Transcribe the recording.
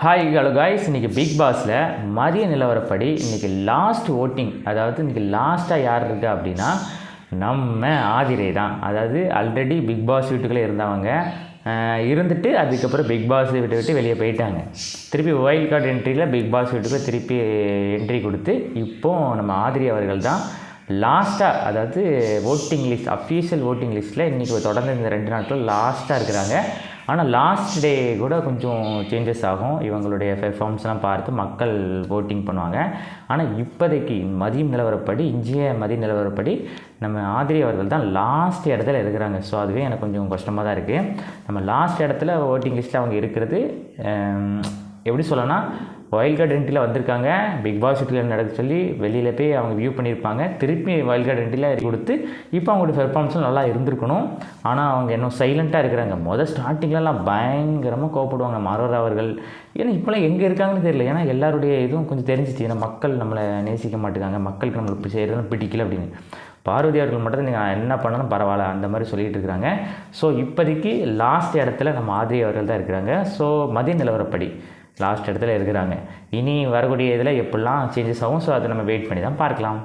Hi hello guys, இன்றைக்கி big பாஸில் மதிய நிலவரப்படி இன்றைக்கி லாஸ்ட் ஓட்டிங், அதாவது இன்றைக்கி லாஸ்ட்டாக யார் இருக்கா அப்படின்னா நம்ம ஆதிரை தான். அதாவது ஆல்ரெடி பிக் பாஸ் வீட்டுக்குள்ளே இருந்தவங்க இருந்துட்டு அதுக்கப்புறம் பிக் பாஸ் விட்டு வெளியே போயிட்டாங்க. திருப்பி வைல்ட் கார்டு என்ட்ரியில் பிக் பாஸ் வீட்டுக்கு திருப்பி என்ட்ரி கொடுத்து இப்போது நம்ம ஆதிரை அவர்கள் தான் லாஸ்ட்டாக, அதாவது ஓட்டிங் லிஸ்ட், அஃபீஷியல் ஓட்டிங் லிஸ்ட்டில் இன்றைக்கி தொடர்ந்து இந்த 2 நாட்கள் லாஸ்ட்டாக இருக்கிறாங்க. ஆனால் லாஸ்ட் டே கூட கொஞ்சம் சேஞ்சஸ் ஆகும். இவங்களுடைய பெர்ஃபார்மன்ஸ்லாம் பார்த்து மக்கள் ஓட்டிங் பண்ணுவாங்க. ஆனால் இப்போதைக்கு மதிய நிலவரப்படி, இன்றைய மதிய நிலவரப்படி நம்ம ஆதிரை அவர்கள் தான் லாஸ்ட் இடத்துல இருக்கிறாங்க. ஸோ அதுவே எனக்கு கொஞ்சம் கஷ்டமாக தான் இருக்குது. நம்ம லாஸ்ட் இடத்துல ஓட்டிங் லிஸ்ட்டில் அவங்க இருக்கிறது எப்படி சொல்லணும்னா, வைல்ட் கார்டு என்ட்ரியில் வந்திருக்காங்க, பிக் பாஸ் வீட்டில் நடக்க சொல்லி வெளியில் போய் அவங்க வியூ பண்ணியிருப்பாங்க, திருப்பி வைல்ட் கார்டு என்ட்ரியில் கொடுத்து இப்போ அவங்களுடைய பெர்ஃபார்மன்ஸும் நல்லா இருந்திருக்கணும். ஆனால் அவங்க இன்னும் சைலண்ட்டாக இருக்கிறாங்க. ஸ்டார்டிங்லலாம் பயங்கரமாக கோவப்படுவாங்க மரோரா அவர்கள். ஏன்னா இப்போலாம் எங்கே இருக்காங்கன்னு தெரியல. ஏன்னா எல்லாருடைய இதுவும் கொஞ்சம் தெரிஞ்சிச்சு, ஏன்னா மக்கள் நம்மளை நேசிக்க மாட்டேங்காங்க, மக்களுக்கு நம்மளுக்கு செய்கிறதுலாம் பிடிக்கல அப்படின்னு. பார்வதி அவர்கள் மட்டும் நீங்கள் என்ன பண்ணாலும் பரவாயில்ல அந்த மாதிரி சொல்லிகிட்டு இருக்கிறாங்க. ஸோ இப்போதைக்கு லாஸ்ட் இடத்துல நம்ம ஆதிரை அவர்கள் தான் இருக்கிறாங்க. ஸோ மதிய நிலவரப்படி லாஸ்ட் இடத்துல இருக்கிறாங்க. இனி வரக்கூடிய இதில் எப்படிலாம் சேஞ்சஸ் ஆகும், ஸோ அதை நம்ம வெயிட் பண்ணி தான் பார்க்கலாம்.